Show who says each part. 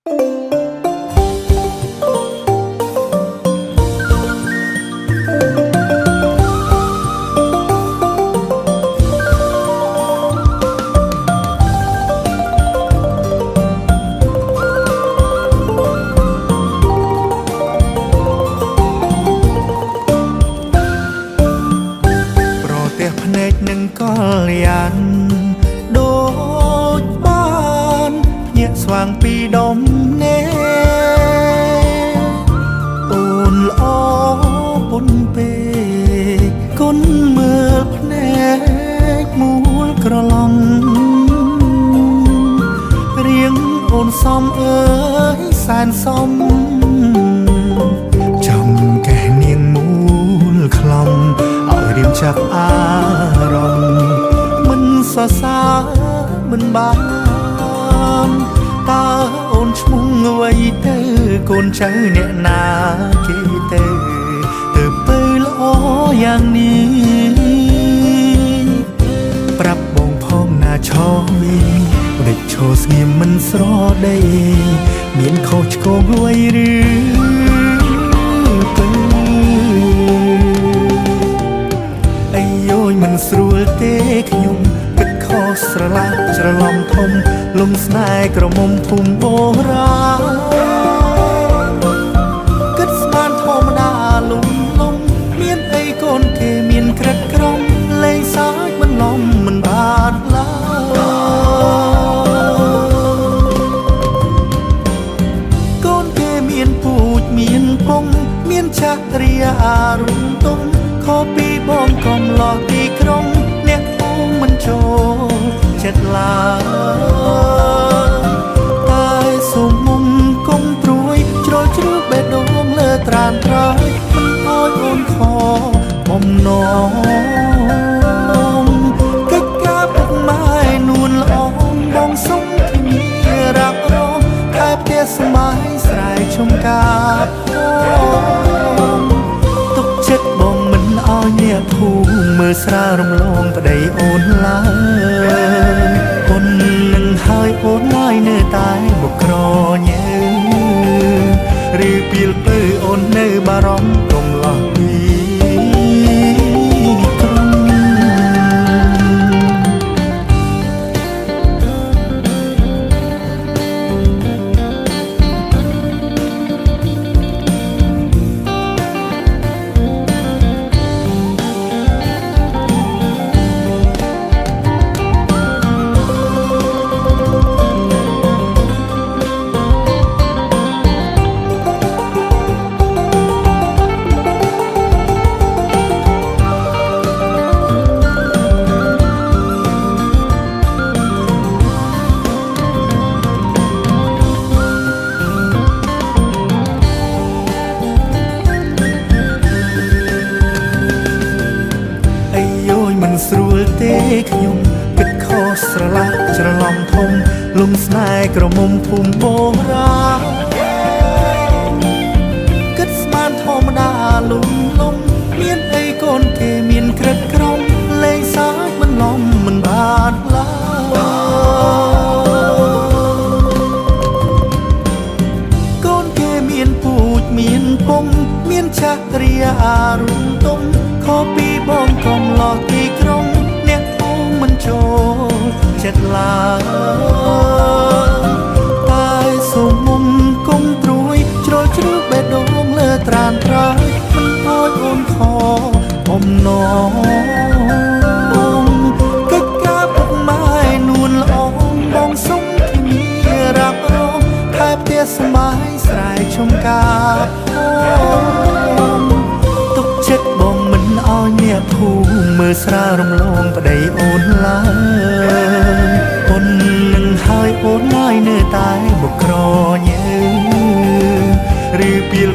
Speaker 1: នឹងកលយានដូចបានភ្ញាក់ស្វាងពីដុំនេអូនល្អពុនពេកគុណមើលភ្នែកមូលក្រឡំរៀងអូនសំអើយសែនសំចំកែនាងមូលខ្លំឲ្យរៀមចាក់អារម្មណ៍មិនសរសើរមិនបានតើអូនឈ្មោះអ្វីទៅកូនចៅអ្នកណាគេទៅទៅល្អយ៉ាងនេះប្រាប់បងផងណាឆោវិញដេកឈរស្ងៀមមិនស្រដីមានខុសឆ្គងអ្វីឬមិនស្រួលទេខ្ញុំគិតខុសស្រឡះច្រឡំធំលំស្នេហ៍ក្រមុំភូមិបុរាណគិតស្មានធម្មតាលំមានអីកូនគេមានក្រិតក្រំលេងសើចមិនលំមិនបានឡើយកូនគេមានពូជមានពងមានចរិយាអារំទុំខុសពីបងកំឡោះទីក្រុងអ្នកពូមិនចូលចិត្តឡើយតែសុំមុំកុំព្រួយជ្រុលជ្រួបេះដូងលើត្រានត្រើយមិនអោយអូនខបំណងកិច្ចការពុកម៉ែនួនល្អបងសុំគ្នារ៉ាប់រងតែផ្ទះស្មៃស្រែឈុំកាបទុកចិត្តបងមិនអោយអ្នកភូមិមើលស្រារំលងប្តីអូនឡើយអូននឹងហើយអូនឡើយនៅតែបុកក្រញើឬពីលពើអូននៅបារម្ភកុំឡោះពីមិនស្រួលទេខ្ញុំគិតខុសស្រឡះច្រឡំធំលំស្នេហ៍ក្រមុំភូមិបុរាណគិតស្មានធម្មតាលំមានអីកូនគេមានក្រិតក្រំលេងសើចមិនលំមិនបានឡើយកូនគេមានពូជមានពងមានចរិយាអារំទុំខុសពីបងកំឡោះទីក្រុងអ្នកពូមិនចូលចិត្តឡើយតែសុំមុំកុំត្រួយជ្រុលជ្រួបេះដូងលើត្រានត្រើយមិនអោយអូនខបំណងកិច្ចការពុកម៉ែនួនល្អបងសុំគ្នារ៉ាប់រងតែផ្ទះស្មៃស្រែឈុំកាបទុកចិត្តបងមិនអោយអ្នកភូមិមើលស្រារំលងប្តីអូនឡើយអូននឹងហើយអូនឡើយនៅតែបុកក្រញើឬពីល